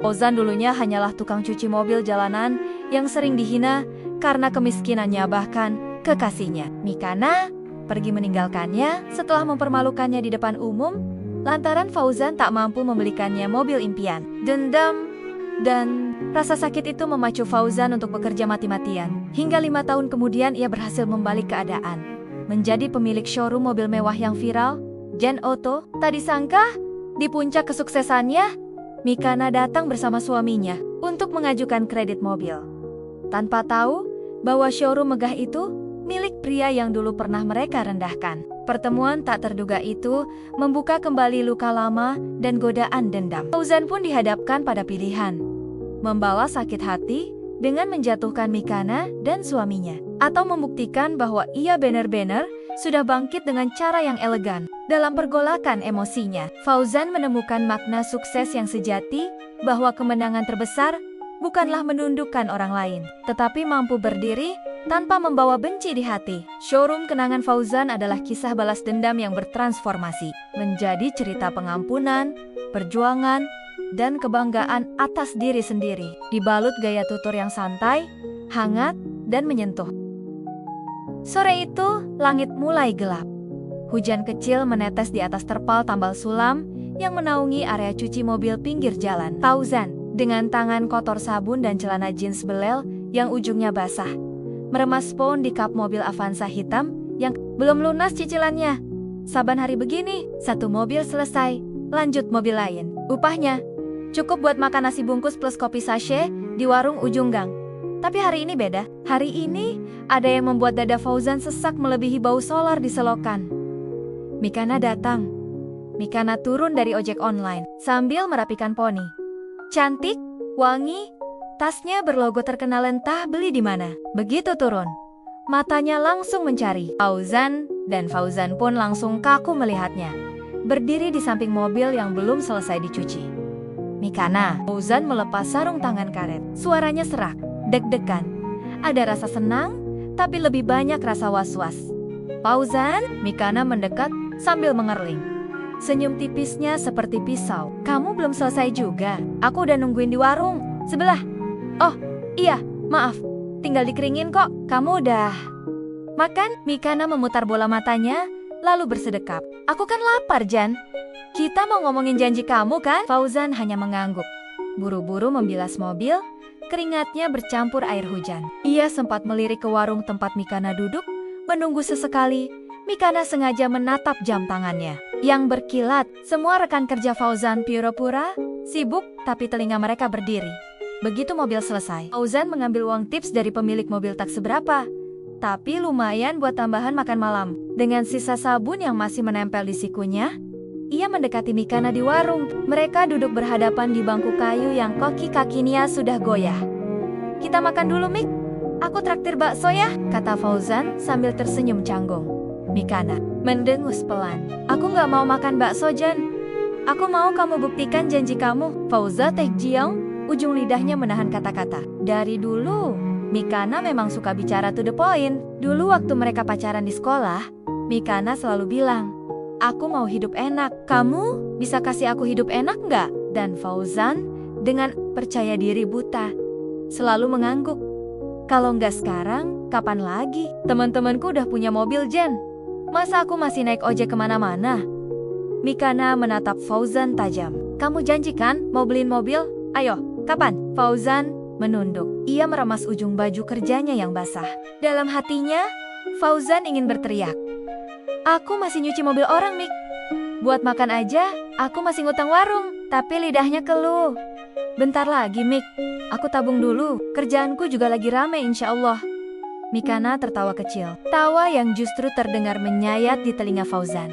Fauzan dulunya hanyalah tukang cuci mobil jalanan yang sering dihina karena kemiskinannya bahkan kekasihnya, Mikana, pergi meninggalkannya setelah mempermalukannya di depan umum lantaran Fauzan tak mampu membelikannya mobil impian. Dendam dan rasa sakit itu memacu Fauzan untuk bekerja mati-matian. Hingga 5 tahun kemudian ia berhasil membalik keadaan, menjadi pemilik showroom mobil mewah yang viral, Gen Auto. Tak disangka, di puncak kesuksesannya, Mikana datang bersama suaminya untuk mengajukan kredit mobil. Tanpa tahu bahwa showroom megah itu milik pria yang dulu pernah mereka rendahkan. Pertemuan tak terduga itu membuka kembali luka lama dan godaan dendam. Fauzan pun dihadapkan pada pilihan, membalas sakit hati dengan menjatuhkan Mikana dan suaminya, atau membuktikan bahwa ia benar-benar sudah bangkit dengan cara yang elegan. Dalam pergolakan emosinya, Fauzan menemukan makna sukses yang sejati, bahwa kemenangan terbesar bukanlah menundukkan orang lain, tetapi mampu berdiri tanpa membawa benci di hati. Showroom kenangan Fauzan adalah kisah balas dendam yang bertransformasi menjadi cerita pengampunan, perjuangan, dan kebanggaan atas diri sendiri, dibalut gaya tutur yang santai, hangat, dan menyentuh. Sore itu, langit mulai gelap. Hujan kecil menetes di atas terpal tambal sulam yang menaungi area cuci mobil pinggir jalan. Fauzan, dengan tangan kotor sabun dan celana jeans belel yang ujungnya basah, meremas spons di kap mobil Avanza hitam yang belum lunas cicilannya. Saban hari begini, satu mobil selesai, lanjut mobil lain. Upahnya cukup buat makan nasi bungkus plus kopi sachet di warung ujung gang. Tapi hari ini beda. Hari ini ada yang membuat dada Fauzan sesak melebihi bau solar di selokan. Mikana datang. Mikana turun dari ojek online sambil merapikan poni. Cantik, wangi, tasnya berlogo terkenal, entah beli di mana. Begitu turun, matanya langsung mencari Fauzan, dan Fauzan pun langsung kaku melihatnya, berdiri di samping mobil yang belum selesai dicuci. Mikana. Fauzan melepas sarung tangan karet. Suaranya serak, deg-degan. Ada rasa senang, tapi lebih banyak rasa was-was. Fauzan, Mikana mendekat sambil mengerling. Senyum tipisnya seperti pisau. Kamu belum selesai juga? Aku udah nungguin di warung sebelah. Oh, iya, maaf. Tinggal dikeringin kok. Kamu udah makan? Mikana memutar bola matanya, lalu bersedekap. Aku kan lapar, Jan. Kita mau ngomongin janji kamu kan? Fauzan hanya mengangguk. Buru-buru membilas mobil, keringatnya bercampur air hujan. Ia sempat melirik ke warung tempat Mikana duduk, menunggu sesekali. Mikana sengaja menatap jam tangannya yang berkilat. Semua rekan kerja Fauzan pura-pura sibuk, tapi telinga mereka berdiri. Begitu mobil selesai, Fauzan mengambil uang tips dari pemilik mobil tak seberapa, tapi lumayan buat tambahan makan malam. Dengan sisa sabun yang masih menempel di sikunya, ia mendekati Mikana di warung. Mereka duduk berhadapan di bangku kayu yang kaki-kakinya sudah goyah. Kita makan dulu, Mik. Aku traktir bakso ya, kata Fauzan sambil tersenyum canggung. Mikana mendengus pelan. Aku gak mau makan bakso, Jan. Aku mau kamu buktikan janji kamu. Fauza Taekjiang, ujung lidahnya menahan kata-kata. Dari dulu, Mikana memang suka bicara to the point. Dulu waktu mereka pacaran di sekolah, Mikana selalu bilang, aku mau hidup enak. Kamu bisa kasih aku hidup enak nggak? Dan Fauzan dengan percaya diri buta selalu mengangguk. Kalau nggak sekarang, kapan lagi? Teman-temanku udah punya mobil, Jen. Masa aku masih naik ojek kemana-mana? Mikana menatap Fauzan tajam. Kamu janji kan mau beliin mobil? Ayo, kapan? Fauzan menunduk. Ia meremas ujung baju kerjanya yang basah. Dalam hatinya, Fauzan ingin berteriak. Aku masih nyuci mobil orang, Mik. Buat makan aja, aku masih ngutang warung. Tapi lidahnya keluh. Bentar lagi, Mik. Aku tabung dulu. Kerjaanku juga lagi rame, insya Allah. Mikana tertawa kecil. Tawa yang justru terdengar menyayat di telinga Fauzan.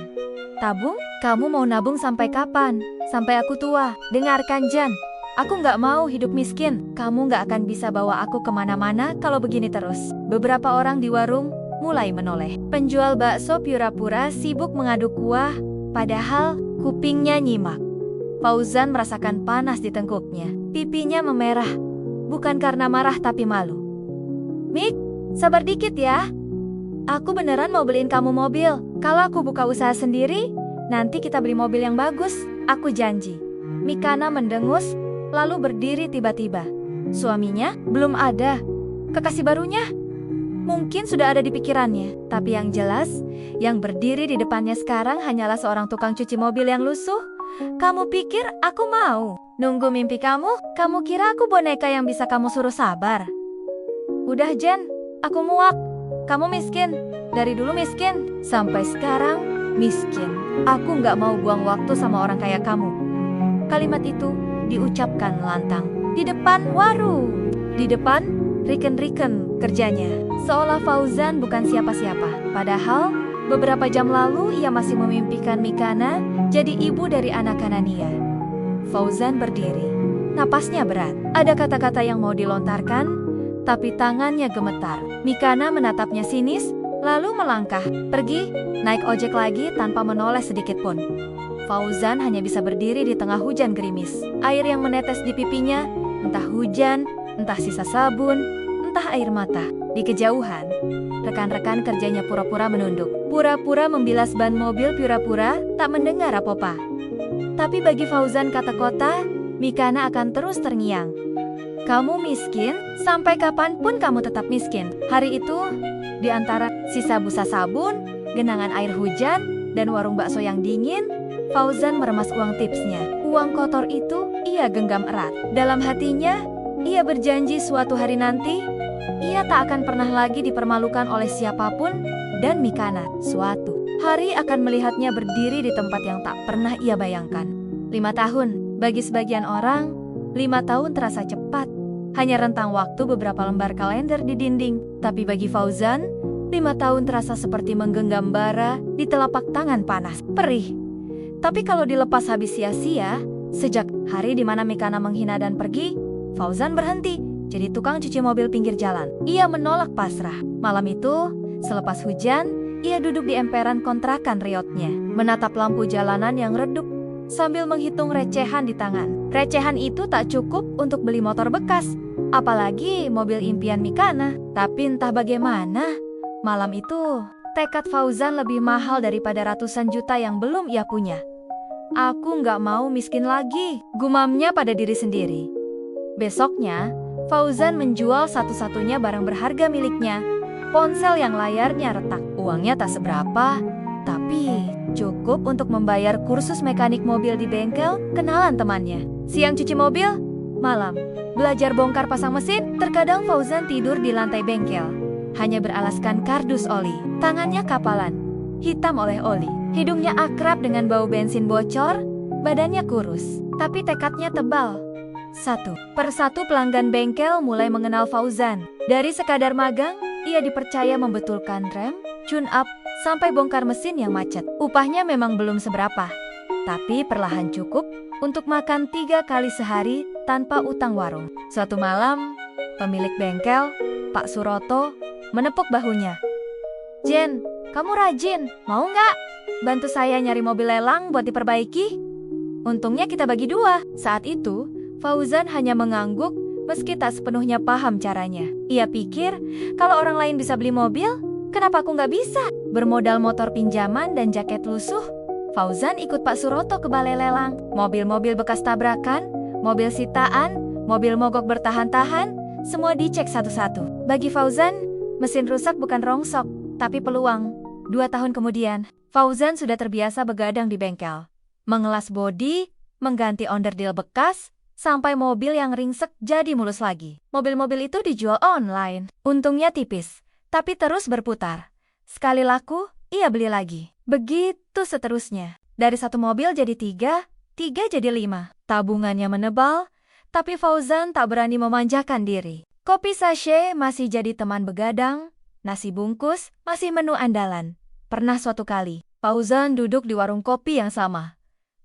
Tabung? Kamu mau nabung sampai kapan? Sampai aku tua. Dengarkan, Jan. Aku nggak mau hidup miskin. Kamu nggak akan bisa bawa aku kemana-mana kalau begini terus. Beberapa orang di warung mulai menoleh. Penjual bakso pura-pura sibuk mengaduk kuah, padahal kupingnya nyimak. Fauzan merasakan panas di tengkuknya. Pipinya memerah, bukan karena marah tapi malu. Mik, sabar dikit ya. Aku beneran mau beliin kamu mobil. Kalau aku buka usaha sendiri, nanti kita beli mobil yang bagus. Aku janji. Mikana mendengus, lalu berdiri tiba-tiba. Suaminya belum ada. Kekasih barunya mungkin sudah ada di pikirannya. Tapi yang jelas, yang berdiri di depannya sekarang hanyalah seorang tukang cuci mobil yang lusuh. Kamu pikir aku mau nunggu mimpi kamu? Kamu kira aku boneka yang bisa kamu suruh sabar? Udah Jen, aku muak. Kamu miskin. Dari dulu miskin, sampai sekarang miskin. Aku nggak mau buang waktu sama orang kayak kamu. Kalimat itu diucapkan lantang di depan warung, di depan riken-riken kerjanya. Seolah Fauzan bukan siapa-siapa. Padahal beberapa jam lalu ia masih memimpikan Mikana jadi ibu dari anak Kanania. Fauzan berdiri. Napasnya berat. Ada kata-kata yang mau dilontarkan, tapi tangannya gemetar. Mikana menatapnya sinis, lalu melangkah, pergi, naik ojek lagi tanpa menoleh sedikit pun. Fauzan hanya bisa berdiri di tengah hujan gerimis. Air yang menetes di pipinya, entah hujan, entah sisa sabun, entah air mata. Di kejauhan, rekan-rekan kerjanya pura-pura menunduk. Pura-pura membilas ban mobil, pura-pura tak mendengar apa-apa. Tapi bagi Fauzan kata kota, Mikana akan terus terngiang. Kamu miskin, sampai kapanpun kamu tetap miskin. Hari itu, di antara sisa busa sabun, genangan air hujan, dan warung bakso yang dingin, Fauzan meremas uang tipsnya. Uang kotor itu ia genggam erat. Dalam hatinya, ia berjanji suatu hari nanti, ia tak akan pernah lagi dipermalukan oleh siapapun, dan Mikana suatu hari akan melihatnya berdiri di tempat yang tak pernah ia bayangkan. 5 tahun, bagi sebagian orang, 5 tahun terasa cepat. Hanya rentang waktu beberapa lembar kalender di dinding. Tapi bagi Fauzan, 5 tahun terasa seperti menggenggam bara di telapak tangan panas, perih. Tapi kalau dilepas habis sia-sia, sejak hari di mana Mikana menghina dan pergi, Fauzan berhenti jadi tukang cuci mobil pinggir jalan. Ia menolak pasrah. Malam itu, selepas hujan, ia duduk di emperan kontrakan riotnya, menatap lampu jalanan yang redup sambil menghitung recehan di tangan. Recehan itu tak cukup untuk beli motor bekas, apalagi mobil impian Mikana. Tapi entah bagaimana, malam itu tekad Fauzan lebih mahal daripada ratusan juta yang belum ia punya. Aku nggak mau miskin lagi, gumamnya pada diri sendiri. Besoknya, Fauzan menjual satu-satunya barang berharga miliknya, ponsel yang layarnya retak. Uangnya tak seberapa, tapi cukup untuk membayar kursus mekanik mobil di bengkel kenalan temannya. Siang cuci mobil, malam belajar bongkar pasang mesin. Terkadang Fauzan tidur di lantai bengkel, hanya beralaskan kardus oli. Tangannya kapalan, hitam oleh oli. Hidungnya akrab dengan bau bensin bocor, badannya kurus, tapi tekadnya tebal. Satu persatu pelanggan bengkel mulai mengenal Fauzan. Dari sekadar magang, ia dipercaya membetulkan rem, tune up, sampai bongkar mesin yang macet. Upahnya memang belum seberapa, tapi perlahan cukup untuk makan 3 kali sehari tanpa utang warung. Suatu malam, pemilik bengkel, Pak Suroto, menepuk bahunya. Jen, kamu rajin, mau nggak bantu saya nyari mobil lelang buat diperbaiki? Untungnya kita bagi 2. Saat itu, Fauzan hanya mengangguk meski tak sepenuhnya paham caranya. Ia pikir, kalau orang lain bisa beli mobil, kenapa aku nggak bisa? Bermodal motor pinjaman dan jaket lusuh, Fauzan ikut Pak Suroto ke balai lelang. Mobil-mobil bekas tabrakan, mobil sitaan, mobil mogok bertahan-tahan, semua dicek satu-satu. Bagi Fauzan, mesin rusak bukan rongsok, tapi peluang. 2 tahun kemudian, Fauzan sudah terbiasa begadang di bengkel, mengelas bodi, mengganti onderdil bekas, sampai mobil yang ringsek jadi mulus lagi. Mobil-mobil itu dijual online. Untungnya tipis, tapi terus berputar. Sekali laku, ia beli lagi. Begitu seterusnya. Dari 1 mobil jadi 3, 3 jadi 5. Tabungannya menebal, tapi Fauzan tak berani memanjakan diri. Kopi sachet masih jadi teman begadang, nasi bungkus masih menu andalan. Pernah suatu kali, Fauzan duduk di warung kopi yang sama.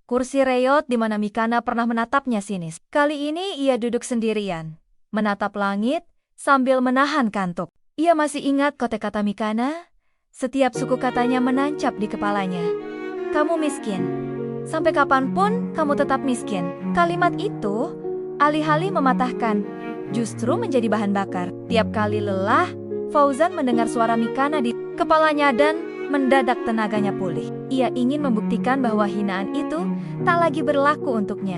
Kursi reot di mana Mikana pernah menatapnya sinis. Kali ini ia duduk sendirian, menatap langit sambil menahan kantuk. Ia masih ingat kata-kata Mikana, setiap suku katanya menancap di kepalanya. Kamu miskin. Sampai kapanpun kamu tetap miskin. Kalimat itu alih-alih mematahkan, justru menjadi bahan bakar. Tiap kali lelah, Fauzan mendengar suara Mikana di kepalanya dan mendadak tenaganya pulih. Ia ingin membuktikan bahwa hinaan itu tak lagi berlaku untuknya.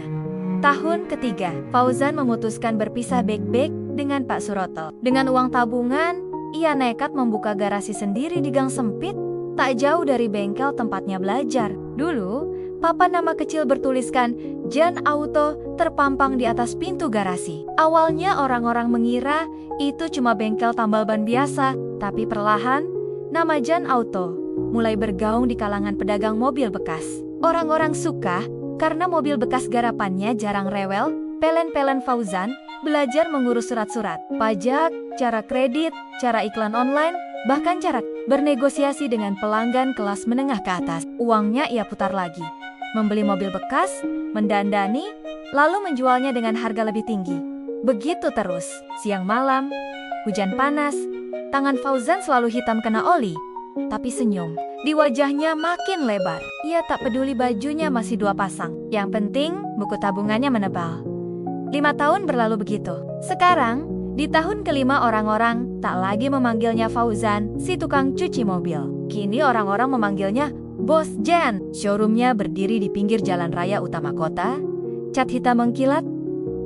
Tahun ketiga, Fauzan memutuskan berpisah baik-baik dengan Pak Suroto. Dengan uang tabungan, ia nekat membuka garasi sendiri di gang sempit, tak jauh dari bengkel tempatnya belajar. Dulu, papan nama kecil bertuliskan Jan Auto terpampang di atas pintu garasi. Awalnya orang-orang mengira itu cuma bengkel tambal ban biasa, tapi perlahan, nama Jan Auto mulai bergaung di kalangan pedagang mobil bekas. Orang-orang suka karena mobil bekas garapannya jarang rewel. Pelen-pelen Fauzan belajar mengurus surat-surat, pajak, cara kredit, cara iklan online, bahkan cara bernegosiasi dengan pelanggan kelas menengah ke atas. Uangnya ia putar lagi, membeli mobil bekas, mendandani, lalu menjualnya dengan harga lebih tinggi. Begitu terus, siang malam, hujan panas, tangan Fauzan selalu hitam kena oli, tapi senyum di wajahnya makin lebar. Ia tak peduli bajunya masih 2 pasang. Yang penting, buku tabungannya menebal. 5 tahun berlalu begitu. Sekarang, di tahun kelima orang-orang tak lagi memanggilnya Fauzan, si tukang cuci mobil. Kini orang-orang memanggilnya Bos Jan. Showroomnya berdiri di pinggir jalan raya utama kota. Cat hitam mengkilat,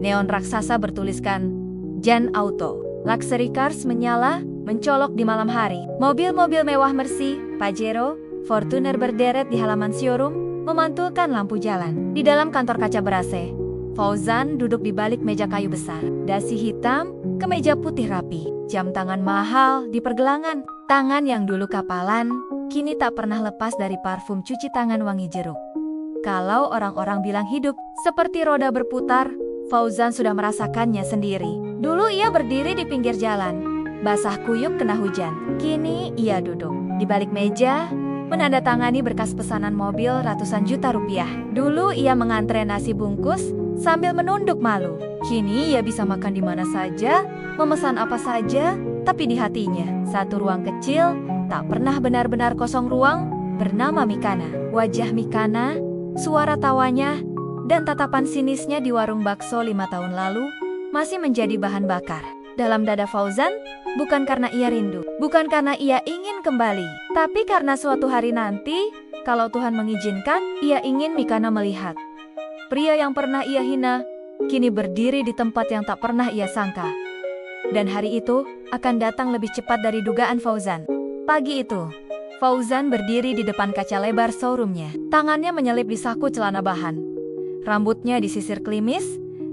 neon raksasa bertuliskan Jan Auto. Luxury cars menyala, mencolok di malam hari. Mobil-mobil mewah Mercy, Pajero, Fortuner berderet di halaman showroom, memantulkan lampu jalan. Di dalam kantor kaca ber-AC, Fauzan duduk di balik meja kayu besar. Dasi hitam, kemeja putih rapi, jam tangan mahal di pergelangan. Tangan yang dulu kapalan, kini tak pernah lepas dari parfum cuci tangan wangi jeruk. Kalau orang-orang bilang hidup seperti roda berputar, Fauzan sudah merasakannya sendiri. Dulu ia berdiri di pinggir jalan, basah kuyup kena hujan. Kini ia duduk di balik meja, menandatangani berkas pesanan mobil ratusan juta rupiah. Dulu ia mengantre nasi bungkus sambil menunduk malu. Kini ia bisa makan di mana saja, memesan apa saja, tapi di hatinya satu ruang kecil, tak pernah benar-benar kosong ruang, bernama Mikana. Wajah Mikana, suara tawanya, dan tatapan sinisnya di warung bakso 5 tahun lalu masih menjadi bahan bakar dalam dada Fauzan, bukan karena ia rindu, bukan karena ia ingin kembali, tapi karena suatu hari nanti, kalau Tuhan mengizinkan, ia ingin Mikana melihat pria yang pernah ia hina, kini berdiri di tempat yang tak pernah ia sangka. Dan hari itu akan datang lebih cepat dari dugaan Fauzan. Pagi itu, Fauzan berdiri di depan kaca lebar showroomnya. Tangannya menyelip di saku celana bahan. Rambutnya disisir klimis,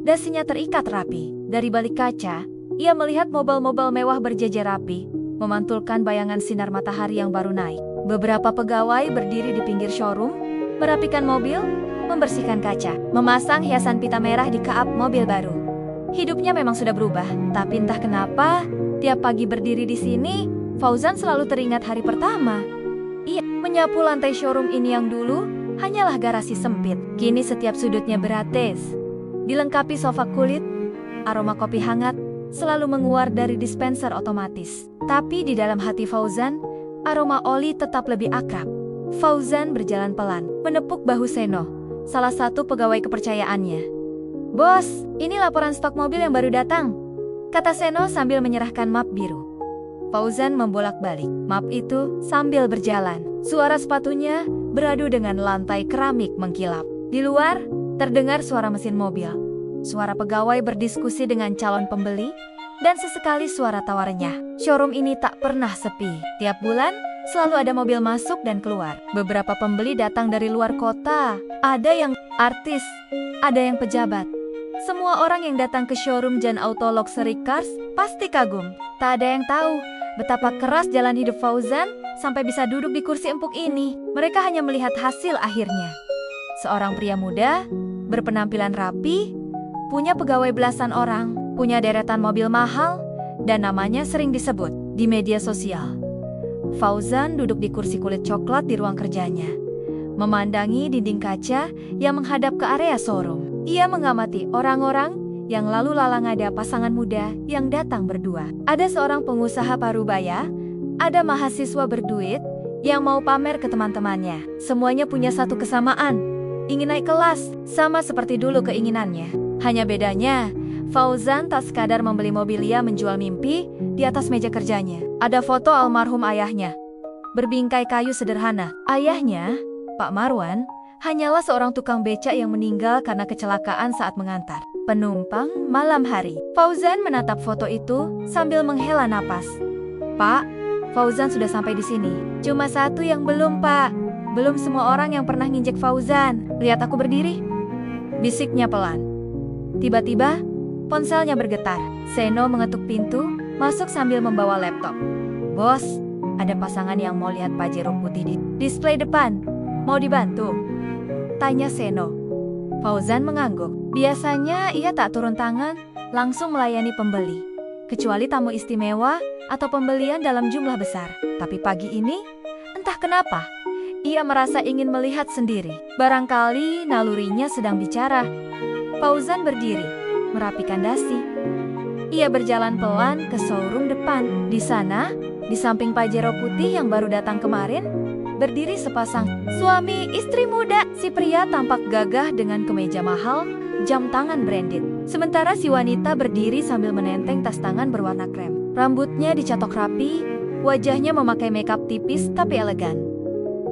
dasinya terikat rapi. Dari balik kaca, ia melihat mobil-mobil mewah berjejer rapi, memantulkan bayangan sinar matahari yang baru naik. Beberapa pegawai berdiri di pinggir showroom, merapikan mobil, membersihkan kaca, memasang hiasan pita merah di kap mobil baru. Hidupnya memang sudah berubah, tapi entah kenapa, tiap pagi berdiri di sini, Fauzan selalu teringat hari pertama. Ia menyapu lantai showroom ini yang dulu hanyalah garasi sempit. Kini setiap sudutnya berates, dilengkapi sofa kulit, aroma kopi hangat selalu menguar dari dispenser otomatis. Tapi di dalam hati Fauzan, aroma oli tetap lebih akrab. Fauzan berjalan pelan, menepuk bahu Seno, salah satu pegawai kepercayaannya. "Bos, ini laporan stok mobil yang baru datang," kata Seno sambil menyerahkan map biru. Fauzan membolak-balik map itu sambil berjalan. Suara sepatunya beradu dengan lantai keramik mengkilap. Di luar, terdengar suara mesin mobil, suara pegawai berdiskusi dengan calon pembeli, dan sesekali suara tawa renyah. Showroom ini tak pernah sepi. Tiap bulan, selalu ada mobil masuk dan keluar. Beberapa pembeli datang dari luar kota. Ada yang artis, ada yang pejabat. Semua orang yang datang ke showroom Jan Auto Luxury Cars pasti kagum. Tak ada yang tahu betapa keras jalan hidup Fauzan sampai bisa duduk di kursi empuk ini. Mereka hanya melihat hasil akhirnya. Seorang pria muda, berpenampilan rapi, punya pegawai belasan orang, punya deretan mobil mahal, dan namanya sering disebut di media sosial. Fauzan duduk di kursi kulit coklat di ruang kerjanya, memandangi dinding kaca yang menghadap ke area showroom. Ia mengamati orang-orang yang lalu lalang, ada pasangan muda yang datang berdua. Ada seorang pengusaha parubaya, ada mahasiswa berduit yang mau pamer ke teman-temannya. Semuanya punya satu kesamaan, ingin naik kelas, sama seperti dulu keinginannya. Hanya bedanya, Fauzan tak sekadar membeli mobilia menjual mimpi. Di atas meja kerjanya ada foto almarhum ayahnya, berbingkai kayu sederhana. Ayahnya, Pak Marwan, hanyalah seorang tukang becak yang meninggal karena kecelakaan saat mengantar penumpang malam hari. Fauzan menatap foto itu sambil menghela napas. Pak, Fauzan sudah sampai di sini. Cuma satu yang belum, Pak. Belum semua orang yang pernah nginjek Fauzan. Lihat aku berdiri. Bisiknya pelan. Tiba-tiba, ponselnya bergetar. Seno mengetuk pintu, masuk sambil membawa laptop. Bos, ada pasangan yang mau lihat Pajero putih di display depan. Mau dibantu? Tanya Seno. Fauzan mengangguk. Biasanya ia tak turun tangan, langsung melayani pembeli. Kecuali tamu istimewa atau pembelian dalam jumlah besar. Tapi pagi ini, entah kenapa, ia merasa ingin melihat sendiri. Barangkali nalurinya sedang bicara. Fauzan berdiri, merapikan dasi. Ia berjalan pelan ke showroom depan. Di sana, di samping Pajero putih yang baru datang kemarin, berdiri sepasang suami istri muda. Si pria tampak gagah dengan kemeja mahal, jam tangan branded. Sementara si wanita berdiri sambil menenteng tas tangan berwarna krem. Rambutnya dicatok rapi, wajahnya memakai makeup tipis tapi elegan.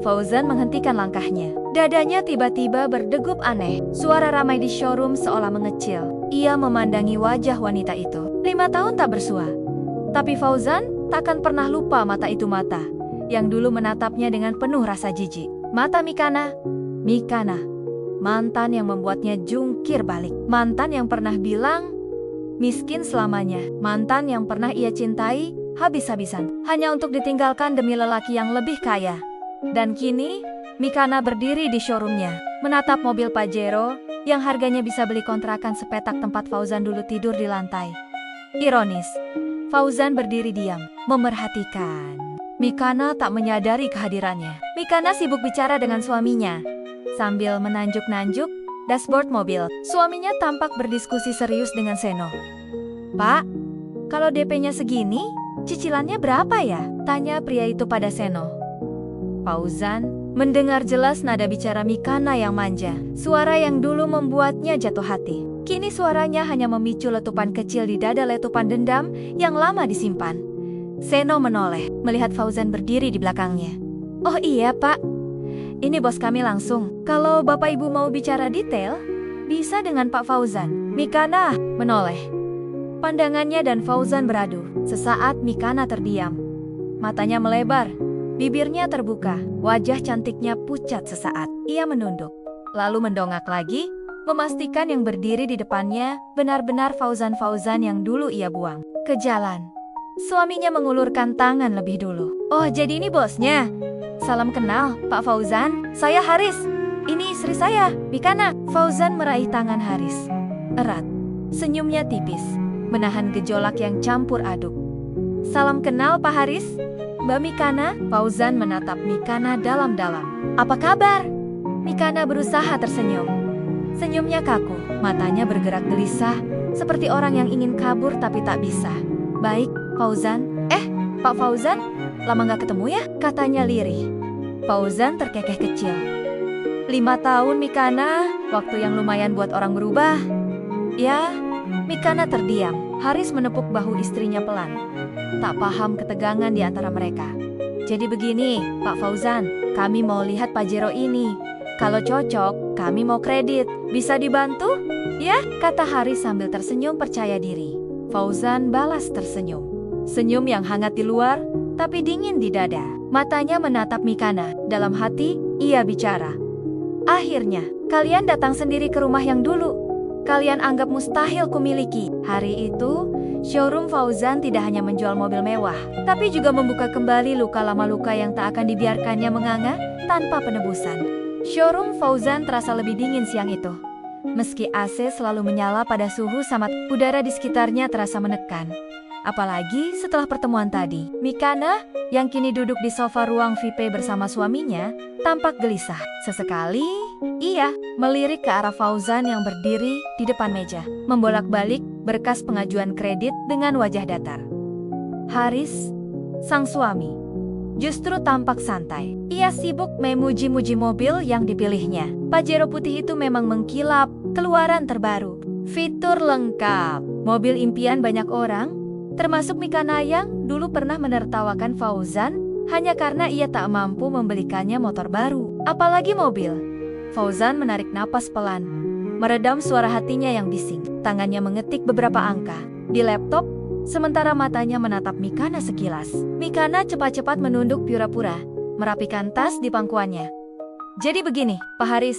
Fauzan menghentikan langkahnya. Dadanya tiba-tiba berdegup aneh. Suara ramai di showroom seolah mengecil. Ia memandangi wajah wanita itu. 5 tahun tak bersua. Tapi Fauzan takkan pernah lupa mata itu mata yang dulu menatapnya dengan penuh rasa jijik. Mata Mikana. Mikana. Mantan yang membuatnya jungkir balik. Mantan yang pernah bilang miskin selamanya. Mantan yang pernah ia cintai habis-habisan hanya untuk ditinggalkan demi lelaki yang lebih kaya. Dan kini, Mikana berdiri di showroomnya, menatap mobil Pajero yang harganya bisa beli kontrakan sepetak tempat Fauzan dulu tidur di lantai. Ironis, Fauzan berdiri diam, memerhatikan. Mikana tak menyadari kehadirannya. Mikana sibuk bicara dengan suaminya, sambil menanjuk-nanjuk dashboard mobil. Suaminya tampak berdiskusi serius dengan Seno. Pak, kalau DP-nya segini, cicilannya berapa ya? Tanya pria itu pada Seno. Fauzan mendengar jelas nada bicara Mikana yang manja. Suara yang dulu membuatnya jatuh hati. Kini suaranya hanya memicu letupan kecil di dada, letupan dendam yang lama disimpan. Seno menoleh, melihat Fauzan berdiri di belakangnya. Oh iya Pak, ini bos kami langsung. Kalau Bapak Ibu mau bicara detail, bisa dengan Pak Fauzan. Mikana menoleh. Pandangannya dan Fauzan beradu. Sesaat Mikana terdiam. Matanya melebar. Bibirnya terbuka, wajah cantiknya pucat sesaat. Ia menunduk, lalu mendongak lagi, memastikan yang berdiri di depannya benar-benar Fauzan yang dulu ia buang ke jalan. Suaminya mengulurkan tangan lebih dulu. Oh, jadi ini bosnya? Salam kenal, Pak Fauzan. Saya Haris. Ini istri saya, Mikana. Fauzan meraih tangan Haris. Erat, senyumnya tipis, menahan gejolak yang campur aduk. Salam kenal, Pak Haris. Mbak Mikana. Fauzan menatap Mikana dalam-dalam. Apa kabar? Mikana berusaha tersenyum. Senyumnya kaku, matanya bergerak gelisah, seperti orang yang ingin kabur tapi tak bisa. Baik, Fauzan. Pak Fauzan, lama gak ketemu ya? Katanya lirih. Fauzan terkekeh kecil. 5 tahun Mikana, waktu yang lumayan buat orang berubah. Ya, Mikana terdiam. Haris menepuk bahu istrinya pelan. Tak paham ketegangan di antara mereka. Jadi begini, Pak Fauzan, kami mau lihat Pajero ini. Kalau cocok, kami mau kredit. Bisa dibantu? Ya, kata Haris sambil tersenyum percaya diri. Fauzan balas tersenyum. Senyum yang hangat di luar, tapi dingin di dada. Matanya menatap Mikana. Dalam hati, ia bicara. Akhirnya, kalian datang sendiri ke rumah yang dulu. Kalian anggap mustahil kumiliki. Hari itu, showroom Fauzan tidak hanya menjual mobil mewah, tapi juga membuka kembali luka lama, luka yang tak akan dibiarkannya menganga tanpa penebusan. Showroom Fauzan terasa lebih dingin siang itu. Meski AC selalu menyala pada suhu samad, udara di sekitarnya terasa menekan. Apalagi setelah pertemuan tadi, Mikana, yang kini duduk di sofa ruang VIP bersama suaminya, tampak gelisah. Sesekali, ia melirik ke arah Fauzan yang berdiri di depan meja, membolak-balik berkas pengajuan kredit dengan wajah datar. Haris, sang suami, justru tampak santai. Ia sibuk memuji-muji mobil yang dipilihnya. Pajero putih itu memang mengkilap, keluaran terbaru, fitur lengkap, mobil impian banyak orang, termasuk Mikana yang dulu pernah menertawakan Fauzan hanya karena ia tak mampu membelikannya motor baru, apalagi mobil. Fauzan menarik napas pelan, meredam suara hatinya yang bising. Tangannya mengetik beberapa angka di laptop, sementara matanya menatap Mikana sekilas. Mikana cepat-cepat menunduk pura-pura, merapikan tas di pangkuannya. "Jadi begini, Pak Haris,"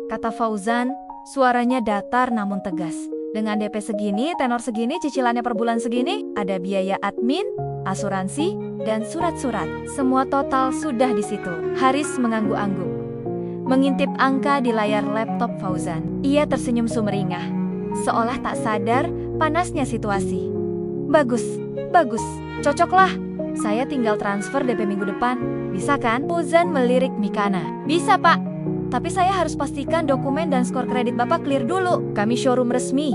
kata Fauzan, suaranya datar namun tegas. "Dengan DP segini, tenor segini, cicilannya per bulan segini, ada biaya admin, asuransi, dan surat-surat. Semua total sudah di situ." Haris mengangguk-angguk, mengintip angka di layar laptop Fauzan. Ia tersenyum sumringah, seolah tak sadar panasnya situasi. Bagus, cocoklah. Saya tinggal transfer DP minggu depan. Bisa kan?" Fauzan melirik Mikana. "Bisa, Pak. Tapi saya harus pastikan dokumen dan skor kredit Bapak clear dulu. Kami showroom resmi.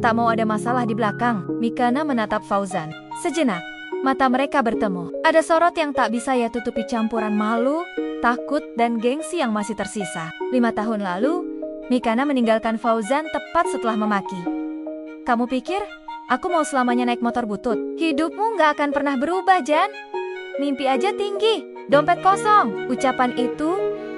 Tak mau ada masalah di belakang." Mikana menatap Fauzan. Sejenak, mata mereka bertemu. Ada sorot yang tak bisa ia tutupi, campuran malu, takut, dan gengsi yang masih tersisa. 5 tahun lalu, Mikana meninggalkan Fauzan tepat setelah memaki. "Kamu pikir aku mau selamanya naik motor butut? Hidupmu gak akan pernah berubah, Jan. Mimpi aja tinggi, dompet kosong." Ucapan itu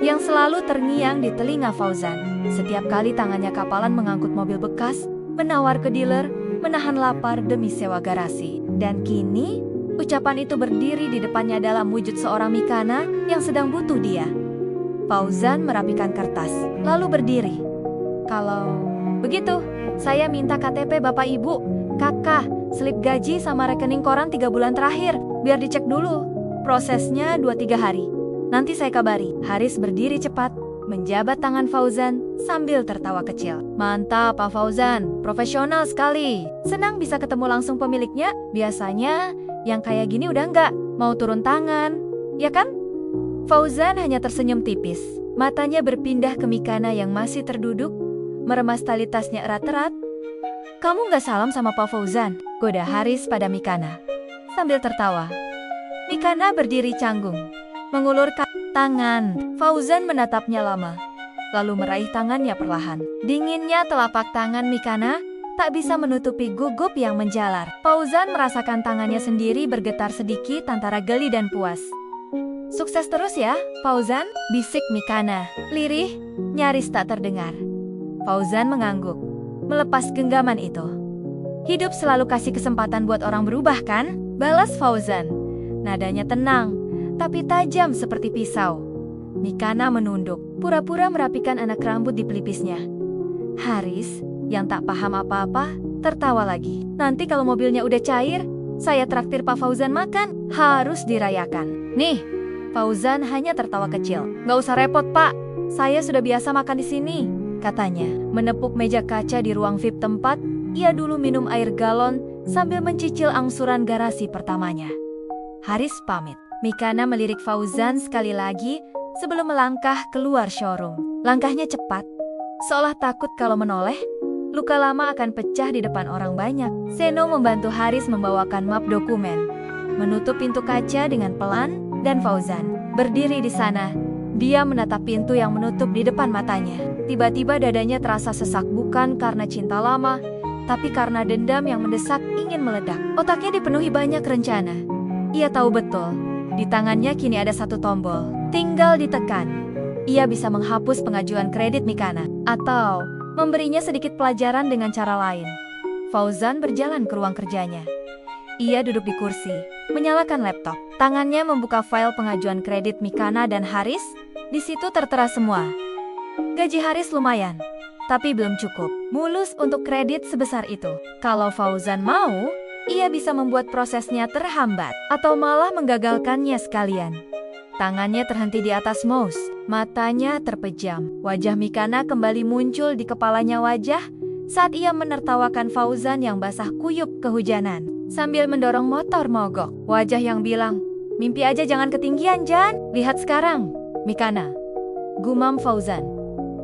yang selalu terngiang di telinga Fauzan. Setiap kali tangannya kapalan mengangkut mobil bekas, menawar ke dealer, menahan lapar demi sewa garasi. Dan kini, ucapan itu berdiri di depannya dalam wujud seorang Mikana yang sedang butuh dia. Fauzan merapikan kertas, lalu berdiri. "Kalau begitu, saya minta KTP Bapak Ibu, Kakak, slip gaji sama rekening koran 3 bulan terakhir, biar dicek dulu. Prosesnya 2-3 hari. Nanti saya kabari." Haris berdiri cepat, menjabat tangan Fauzan sambil tertawa kecil. "Mantap, Pak Fauzan, profesional sekali. Senang bisa ketemu langsung pemiliknya. Biasanya yang kayak gini udah nggak mau turun tangan, ya kan?" Fauzan hanya tersenyum tipis. Matanya berpindah ke Mikana yang masih terduduk, meremas tali tasnya erat-erat. "Kamu nggak salam sama Pak Fauzan?" goda Haris pada Mikana sambil tertawa. Mikana berdiri canggung, mengulurkan tangan. Fauzan menatapnya lama, lalu meraih tangannya perlahan. Dinginnya telapak tangan Mikana tak bisa menutupi gugup yang menjalar. Fauzan merasakan tangannya sendiri bergetar sedikit antara geli dan puas. "Sukses terus ya, Fauzan," bisik Mikana, lirih, nyaris tak terdengar. Fauzan mengangguk, melepas genggaman itu. "Hidup selalu kasih kesempatan buat orang berubah kan?" balas Fauzan. Nadanya tenang, tapi tajam seperti pisau. Mikana menunduk, pura-pura merapikan anak rambut di pelipisnya. Haris, yang tak paham apa-apa, tertawa lagi. "Nanti kalau mobilnya udah cair, saya traktir Pak Fauzan makan. Harus dirayakan." "Nih," Fauzan hanya tertawa kecil. "Nggak usah repot, Pak. Saya sudah biasa makan di sini," katanya. Menepuk meja kaca di ruang VIP tempat ia dulu minum air galon sambil mencicil angsuran garasi pertamanya. Haris pamit. Mikana melirik Fauzan sekali lagi sebelum melangkah keluar showroom. Langkahnya cepat, seolah takut kalau menoleh, luka lama akan pecah di depan orang banyak. Seno membantu Haris membawakan map dokumen, menutup pintu kaca dengan pelan, dan Fauzan berdiri di sana. Dia menatap pintu yang menutup di depan matanya. Tiba-tiba dadanya terasa sesak, bukan karena cinta lama, tapi karena dendam yang mendesak ingin meledak. Otaknya dipenuhi banyak rencana. Ia tahu betul, di tangannya kini ada satu tombol. Tinggal ditekan, ia bisa menghapus pengajuan kredit Mikana, atau memberinya sedikit pelajaran dengan cara lain. Fauzan berjalan ke ruang kerjanya. Ia duduk di kursi, menyalakan laptop. Tangannya membuka file pengajuan kredit Mikana dan Haris. Di situ tertera semua. Gaji Haris lumayan, tapi belum cukup mulus untuk kredit sebesar itu. Kalau Fauzan mau, ia bisa membuat prosesnya terhambat atau malah menggagalkannya sekalian. Tangannya terhenti di atas mouse, matanya terpejam. Wajah Mikana kembali muncul di kepalanya saat ia menertawakan Fauzan yang basah kuyup kehujanan sambil mendorong motor mogok. Wajah yang bilang, "Mimpi aja jangan ketinggian, Jan. Lihat sekarang, Mikana," gumam Fauzan.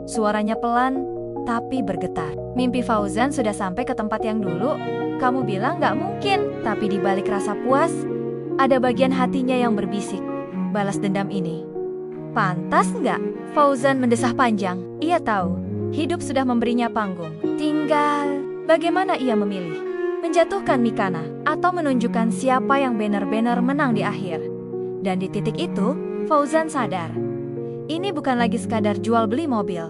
Suaranya pelan tapi bergetar. Mimpi Fauzan sudah sampai ke tempat yang dulu kamu bilang gak mungkin. Tapi di balik rasa puas, ada bagian hatinya yang berbisik, balas dendam ini. Pantas nggak? Fauzan mendesah panjang. Ia tahu, hidup sudah memberinya panggung. Tinggal bagaimana ia memilih, menjatuhkan Mikana atau menunjukkan siapa yang benar-benar menang di akhir. Dan di titik itu, Fauzan sadar, Ini bukan lagi sekadar jual beli mobil.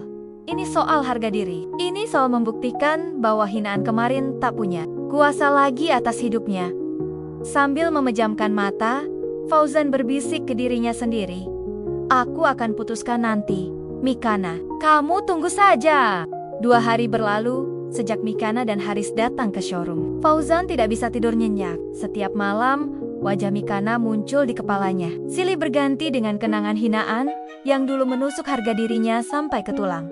Ini soal harga diri. Ini soal membuktikan bahwa hinaan kemarin tak punya kuasa lagi atas hidupnya. Sambil memejamkan mata, Fauzan berbisik ke dirinya sendiri. Aku akan putuskan nanti. Mikana, kamu tunggu saja. 2 hari berlalu, sejak Mikana dan Haris datang ke showroom. Fauzan tidak bisa tidur nyenyak. Setiap malam, wajah Mikana muncul di kepalanya. Silih berganti dengan kenangan hinaan yang dulu menusuk harga dirinya sampai ke tulang.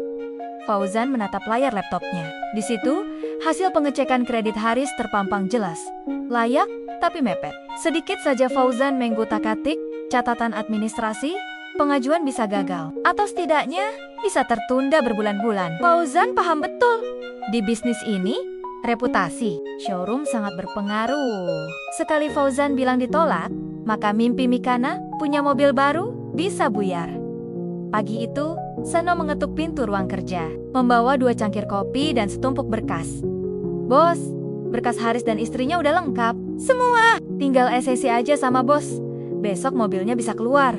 Fauzan menatap layar laptopnya. Di situ, hasil pengecekan kredit Haris terpampang jelas. Layak, tapi mepet. Sedikit saja Fauzan mengutak-atik catatan administrasi, pengajuan bisa gagal. Atau setidaknya, bisa tertunda berbulan-bulan. Fauzan paham betul. Di bisnis ini, reputasi showroom sangat berpengaruh. Sekali Fauzan bilang ditolak, maka mimpi Mikana punya mobil baru bisa buyar. Pagi itu, Seno mengetuk pintu ruang kerja, membawa 2 cangkir kopi dan setumpuk berkas. Bos, berkas Haris dan istrinya udah lengkap. Semua, tinggal SEC aja sama bos. Besok mobilnya bisa keluar,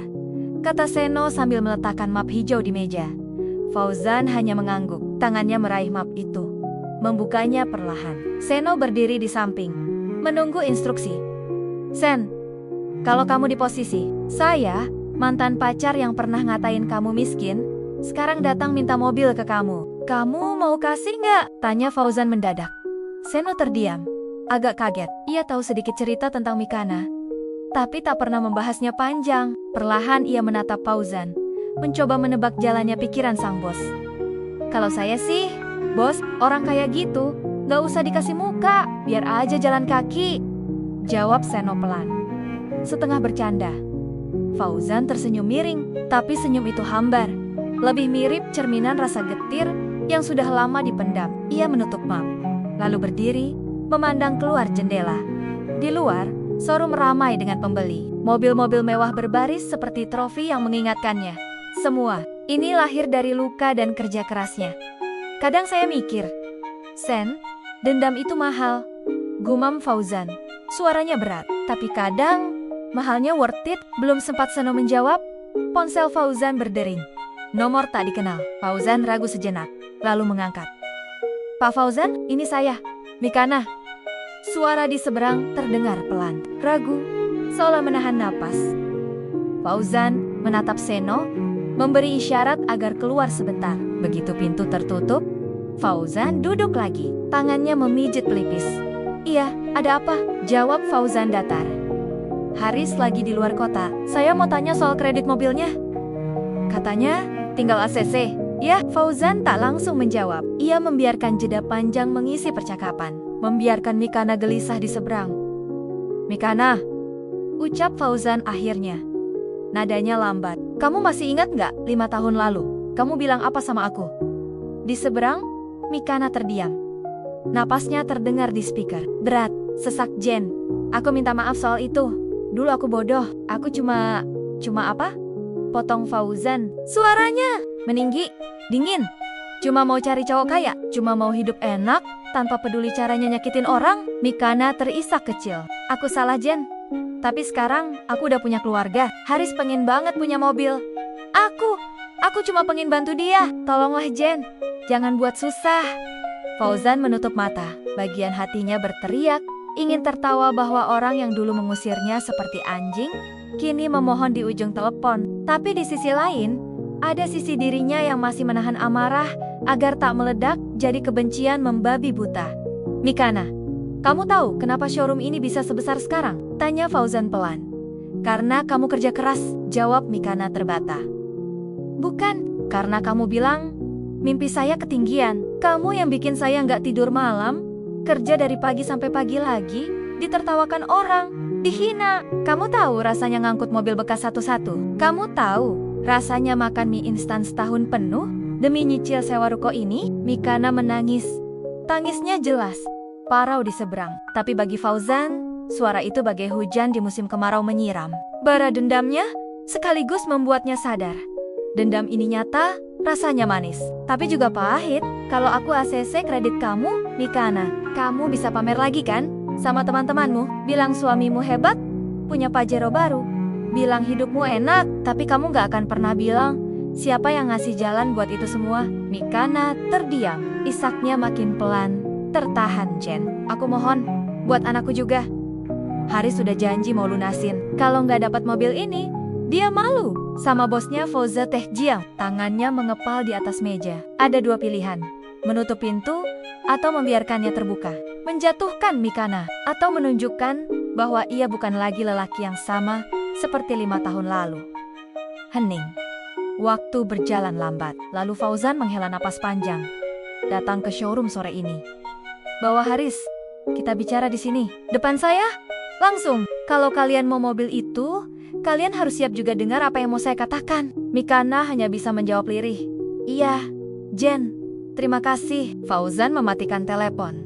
kata Seno sambil meletakkan map hijau di meja. Fauzan hanya mengangguk, tangannya meraih map itu. Membukanya perlahan. Seno berdiri di samping, menunggu instruksi. Sen, kalau kamu di posisi saya, mantan pacar yang pernah ngatain kamu miskin, sekarang datang minta mobil ke kamu. Kamu mau kasih nggak? Tanya Fauzan mendadak. Seno terdiam, agak kaget. Ia tahu sedikit cerita tentang Mikana, tapi tak pernah membahasnya panjang. Perlahan ia menatap Fauzan, mencoba menebak jalannya pikiran sang bos. Kalau saya sih, bos, orang kayak gitu, nggak usah dikasih muka, biar aja jalan kaki. Jawab Seno pelan, setengah bercanda. Fauzan tersenyum miring, tapi senyum itu hambar. Lebih mirip cerminan rasa getir yang sudah lama dipendam. Ia menutup map, lalu berdiri, memandang keluar jendela. Di luar, showroom ramai dengan pembeli. Mobil-mobil mewah berbaris seperti trofi yang mengingatkannya. Semua ini lahir dari luka dan kerja kerasnya. Kadang saya mikir, Sen, dendam itu mahal. Gumam Fauzan, suaranya berat. Tapi kadang, mahalnya worth it. Belum sempat Seno menjawab, ponsel Fauzan berdering. Nomor tak dikenal. Fauzan ragu sejenak, lalu mengangkat. Pak Fauzan, ini saya, Mikana. Suara di seberang terdengar pelan, ragu, seolah menahan napas. Fauzan menatap Seno, memberi isyarat agar keluar sebentar. Begitu pintu tertutup, Fauzan duduk lagi, tangannya memijit pelipis. Iya, ada apa? Jawab Fauzan datar. Haris lagi di luar kota. Saya mau tanya soal kredit mobilnya. Katanya, tinggal ACC. Ya, Fauzan tak langsung menjawab. Ia membiarkan jeda panjang mengisi percakapan, membiarkan Mikana gelisah di seberang. Mikana, ucap Fauzan akhirnya. Nadanya lambat. Kamu masih ingat nggak 5 tahun lalu? Kamu bilang apa sama aku? Di seberang, Mikana terdiam. Napasnya terdengar di speaker. Berat, sesak Jen. Aku minta maaf soal itu. Dulu aku bodoh. Aku cuma apa? Potong Fauzan. Suaranya meninggi, dingin. Cuma mau cari cowok kaya, cuma mau hidup enak, tanpa peduli caranya nyakitin orang. Mikana terisak kecil. Aku salah Jen. Tapi sekarang aku udah punya keluarga. Haris pengen banget punya mobil. Aku cuma pengen bantu dia. Tolonglah Jen, jangan buat susah. Fauzan menutup mata. Bagian hatinya berteriak, ingin tertawa bahwa orang yang dulu mengusirnya seperti anjing, kini memohon di ujung telepon. Tapi di sisi lain, ada sisi dirinya yang masih menahan amarah agar tak meledak jadi kebencian membabi buta. Mikana, kamu tahu kenapa showroom ini bisa sebesar sekarang? Tanya Fauzan pelan. Karena kamu kerja keras, jawab Mikana terbata. Bukan, karena kamu bilang, mimpi saya ketinggian. Kamu yang bikin saya nggak tidur malam, kerja dari pagi sampai pagi lagi, ditertawakan orang, dihina. Kamu tahu rasanya ngangkut mobil bekas satu-satu? Kamu tahu rasanya makan mie instan setahun penuh demi nyicil sewa ruko ini? Mikana menangis. Tangisnya jelas, parau di seberang. Tapi bagi Fauzan, suara itu bagai hujan di musim kemarau menyiram. Bara dendamnya sekaligus membuatnya sadar. Dendam ini nyata, rasanya manis, tapi juga pahit. Kalau aku ACC kredit kamu, Mikana, kamu bisa pamer lagi kan? Sama teman-temanmu, bilang suamimu hebat, punya Pajero baru. Bilang hidupmu enak, tapi kamu gak akan pernah bilang Siapa yang ngasih jalan buat itu semua? Mikana terdiam. Isaknya makin pelan. Tertahan, Jen. Aku mohon, buat anakku juga. Haris sudah janji mau lunasin. Kalau nggak dapat mobil ini, dia malu sama bosnya Fauza Tehjiang. Tangannya mengepal di atas meja. Ada dua pilihan. Menutup pintu atau membiarkannya terbuka. Menjatuhkan Mikana atau menunjukkan bahwa ia bukan lagi lelaki yang sama seperti 5 tahun lalu. Hening. Waktu berjalan lambat. Lalu Fauzan menghela napas panjang. Datang ke showroom sore ini. Bawa Haris. Kita bicara di sini. Depan saya? Langsung. Kalau kalian mau mobil itu, kalian harus siap juga dengar apa yang mau saya katakan. Mikana hanya bisa menjawab lirih. Iya, Jen. Terima kasih. Fauzan mematikan telepon.